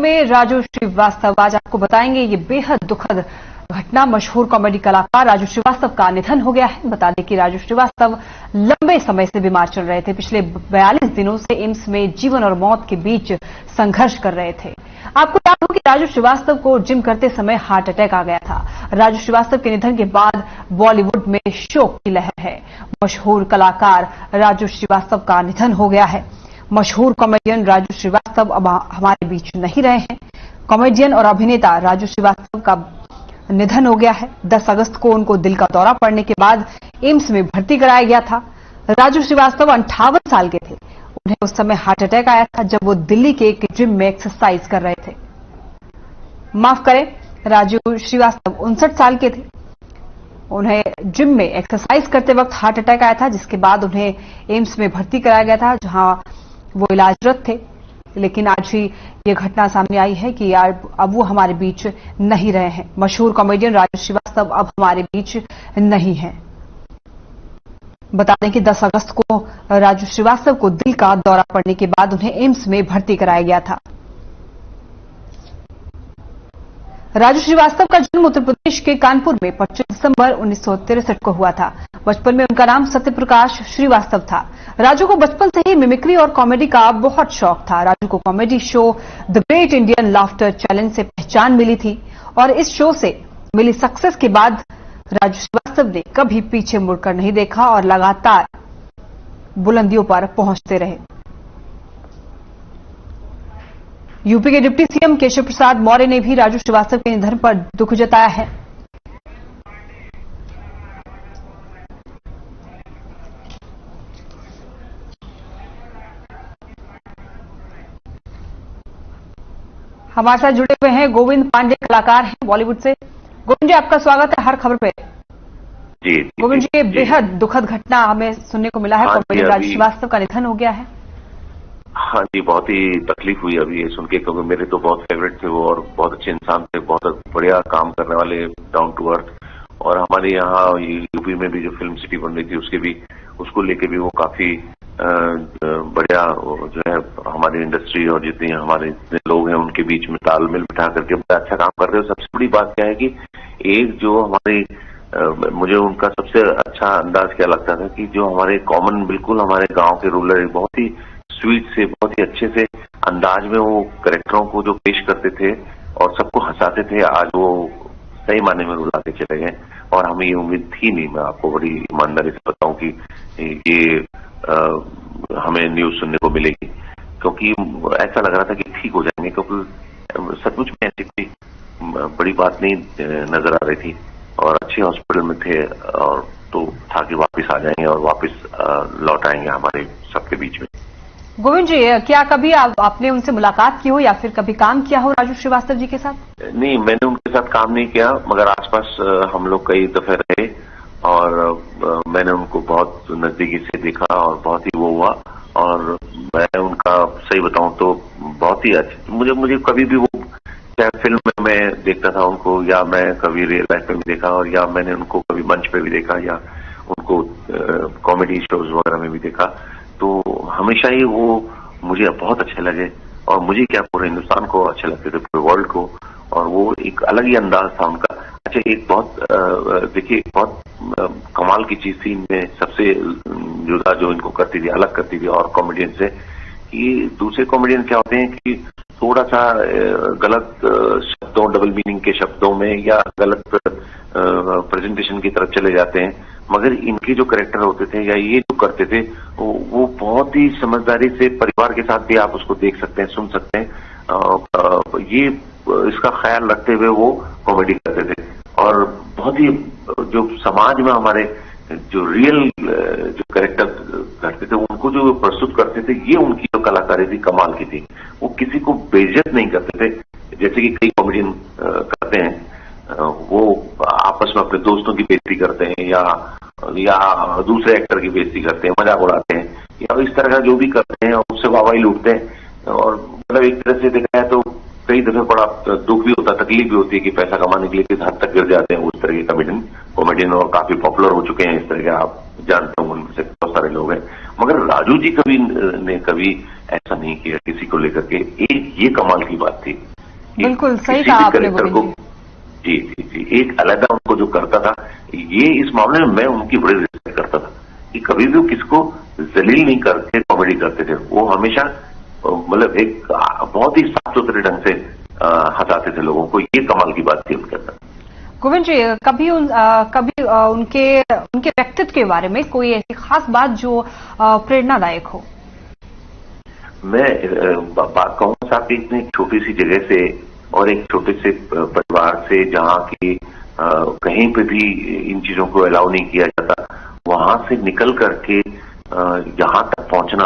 में राजू श्रीवास्तव। आज आपको बताएंगे ये बेहद दुखद घटना। मशहूर कॉमेडी कलाकार राजू श्रीवास्तव का निधन हो गया है। बता दें कि राजू श्रीवास्तव लंबे समय से बीमार चल रहे थे। पिछले 42 दिनों से एम्स में जीवन और मौत के बीच संघर्ष कर रहे थे। आपको याद हो कि राजू श्रीवास्तव को जिम करते समय हार्ट अटैक आ गया था। राजू श्रीवास्तव के निधन के बाद बॉलीवुड में शोक की लहर है। मशहूर कलाकार राजू श्रीवास्तव का निधन हो गया है। मशहूर कॉमेडियन राजू श्रीवास्तव अब हमारे बीच नहीं रहे हैं। कॉमेडियन और अभिनेता राजू श्रीवास्तव का निधन हो गया है। 10 अगस्त को उनको दिल का दौरा पड़ने के बाद एम्स में भर्ती कराया गया था। राजू श्रीवास्तव 58 साल के थे। उन्हें उस समय हार्ट अटैक आया था जब वो दिल्ली के एक जिम में एक्सरसाइज कर रहे थे। माफ करें, राजू श्रीवास्तव 59 साल के थे। उन्हें जिम में एक्सरसाइज करते वक्त हार्ट अटैक आया था, जिसके बाद उन्हें एम्स में भर्ती कराया गया था, जहां वो इलाजरत थे। लेकिन आज ही ये घटना सामने आई है कि यार अब वो हमारे बीच नहीं रहे हैं। मशहूर कॉमेडियन राजू श्रीवास्तव अब हमारे बीच नहीं है। बता दें कि 10 अगस्त को राजू श्रीवास्तव को दिल का दौरा पड़ने के बाद उन्हें एम्स में भर्ती कराया गया था। राजू श्रीवास्तव का जन्म उत्तर प्रदेश के कानपुर में 25 दिसंबर 1963 को हुआ था। बचपन में उनका नाम सत्यप्रकाश श्रीवास्तव था। राजू को बचपन से ही मिमिक्री और कॉमेडी का बहुत शौक था। राजू को comedy show the great Indian laughter challenge से पहचान मिली थी और इस शो से मिली सक्सेस के बाद राजू श्रीवास्तव ने कभी पीछे मुड़कर नहीं देखा और लगातार बुलंदियों पर पहुंचते रहे। यूपी के डिप्टी सीएम केशव प्रसाद मौर्य ने भी राजू श्रीवास्तव के निधन पर दुख जताया है। हमारे साथ जुड़े हुए हैं गोविंद पांडे, कलाकार हैं बॉलीवुड से। गोविंद जी, आपका स्वागत है हर खबर पे। जी गोविंद जी, ये बेहद दुखद घटना हमें सुनने को मिला है। कॉमेडियन राजू श्रीवास्तव का निधन हो गया है। हाँ जी, बहुत ही तकलीफ हुई अभी ये सुन के, क्योंकि मेरे तो बहुत फेवरेट थे वो और बहुत अच्छे इंसान थे, बहुत बढ़िया काम करने वाले, डाउन टू अर्थ। और हमारे यहाँ यूपी में भी जो फिल्म सिटी बन रही थी उसके भी उसको लेके भी वो काफी बढ़िया जो है हमारी इंडस्ट्री और जितने हमारे जितने लोग हैं उनके बीच में तालमेल बिठा करके बड़ा अच्छा काम कर रहे हो। सबसे बड़ी बात क्या है कि एक जो हमारी मुझे उनका सबसे अच्छा अंदाज क्या लगता था कि जो हमारे कॉमन बिल्कुल हमारे गांव के रूरल बहुत ही स्वीट से, बहुत ही अच्छे से अंदाज में वो कैरेक्टरों को जो पेश करते थे और सबको हंसाते थे, आज वो सही मायने में रुला के चले गए। और हमें ये उम्मीद थी नहीं, मैं आपको बड़ी ईमानदारी से बताऊं कि ये हमें न्यूज सुनने को मिलेगी, क्योंकि ऐसा लग रहा था कि ठीक हो जाएंगे, क्योंकि सचमुच में ऐसी कोई बड़ी बात नहीं नजर आ रही थी और अच्छे हॉस्पिटल में थे और तो था कि वापस आ जाएंगे और वापस लौट आएंगे हमारे सबके बीच में। गोविंद जी, क्या कभी आपने उनसे मुलाकात की हो या फिर कभी काम किया हो राजू श्रीवास्तव जी के साथ? नहीं, मैंने उनके साथ काम नहीं किया, मगर आसपास हम लोग कई दफे रहे और मैंने उनको बहुत नजदीकी से देखा और बहुत ही वो हुआ। और मैं उनका सही बताऊं तो बहुत ही अच्छा, मुझे कभी भी वो चाहे फिल्म में मैं देखता था उनको या मैं कभी रियल लाइफ में भी देखा और या मैंने उनको कभी मंच पे भी देखा या उनको कॉमेडी शोज वगैरह में भी देखा, तो हमेशा ही वो मुझे बहुत अच्छे लगे और मुझे क्या पूरे हिंदुस्तान को अच्छे लगते थे, पूरे वर्ल्ड को। और वो एक अलग ही अंदाज था उनका। अच्छा, एक बहुत देखिए बहुत कमाल की चीज थी इनमें, सबसे जुदा जो इनको करती थी, अलग करती थी और कॉमेडियन से, कि दूसरे कॉमेडियन क्या होते हैं कि थोड़ा सा गलत शब्दों, डबल मीनिंग के शब्दों में या गलत प्रेजेंटेशन की तरफ चले जाते हैं, मगर इनके जो कैरेक्टर होते थे या ये जो करते थे वो बहुत ही समझदारी से परिवार के साथ भी आप उसको देख सकते हैं, सुन सकते हैं। ये इसका ख्याल रखते हुए वो कॉमेडी करते थे और बहुत ही जो समाज में हमारे जो रियल जो कैरेक्टर करते थे उनको जो प्रस्तुत करते थे, ये उनकी जो कलाकारी थी कमाल की थी। वो किसी को बेइज्जत नहीं करते थे जैसे कि कई कॉमेडियन करते हैं। वो आपस में अपने दोस्तों की बेइज्जती करते हैं या दूसरे एक्टर की बेइज्जती करते हैं, मजाक उड़ाते हैं या इस तरह का जो भी करते हैं और उससे वाहवाही लूटते हैं। और मतलब एक तरह से देखा है तो कई दफे बड़ा दुख भी होता है, तकलीफ भी होती है कि पैसा कमाने के लिए किस हद तक गिर जाते हैं उस तरह के कॉमेडियन और काफी पॉपुलर हो चुके हैं इस तरह के, आप जानते होंगे उनमें से बहुत सारे लोग हैं। मगर राजू जी कभी ऐसा नहीं किया किसी को लेकर के। एक ये कमाल की बात थी। बिल्कुल सही कहा आपने गोविंद जी। जी जी जी, एक अलग उनको जो करता था, ये इस मामले में मैं उनकी बड़ी रिस्पेक्ट करता था कि कभी भी वो किसको जलील नहीं करते, कॉमेडी करते थे। वो हमेशा मतलब एक बहुत ही साफ सुथरे ढंग से हंसाते थे लोगों को। ये कमाल की बात थी उनके अंदर। गोविंद जी, कभी उनके व्यक्तित्व के बारे में कोई ऐसी खास बात जो प्रेरणादायक हो? मैं बात कहूँ साहब, इतनी छोटी सी जगह से और एक छोटे से परिवार से, जहाँ की कहीं पे भी इन चीजों को अलाउ नहीं किया जाता, वहां से निकल करके यहाँ तक पहुंचना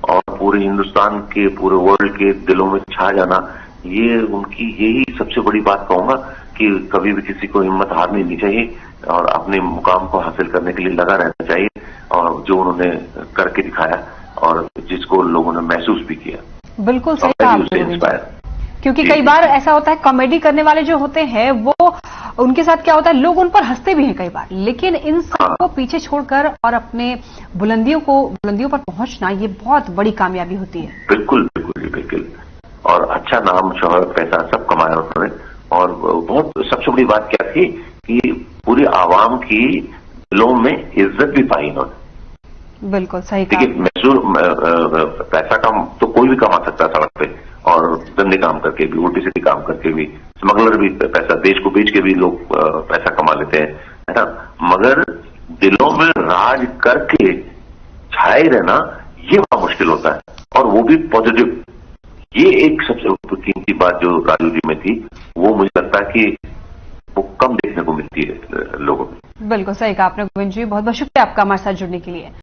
और पूरे हिंदुस्तान के, पूरे वर्ल्ड के दिलों में छा जाना, ये उनकी यही सबसे बड़ी बात कहूंगा कि कभी भी किसी को हिम्मत हारनी नहीं चाहिए और अपने मुकाम को हासिल करने के लिए लगा रहना चाहिए। और जो उन्होंने करके दिखाया और जिसको लोगों ने महसूस भी किया, बिल्कुल सही कहा आपने। क्योंकि कई बार ऐसा होता है, कॉमेडी करने वाले जो होते हैं वो, उनके साथ क्या होता है, लोग उन पर हंसते भी हैं कई बार, लेकिन इन सबको पीछे छोड़कर और अपने बुलंदियों पर पहुंचना, ये बहुत बड़ी कामयाबी होती है। बिल्कुल बिल्कुल बिल्कुल। और अच्छा नाम, शोहरत, पैसा सब कमाया उन्होंने। और बहुत सबसे बड़ी बात क्या थी कि पूरी आवाम की दिलों में इज्जत भी पाई इन्होंने। बिल्कुल सही कहा। देखिए, पैसा कम तो कोई भी कमा सकता है सड़क पे, और गंदे काम करके भी, उल्टी सीधी काम करके भी, स्मगलर भी पैसा, देश को बेच के भी लोग पैसा कमा लेते हैं, है ना। मगर दिलों में राज करके छाए रहना, ये बड़ा मुश्किल होता है, और वो भी पॉजिटिव। ये एक सबसे कीमती बात जो राजू जी में थी, वो मुझे लगता है कि वो कम देखने को मिलती है लोगों में। बिल्कुल सही कहा आपने गोविंद जी, बहुत बहुत शुक्रिया आपका हमारे साथ जुड़ने के लिए।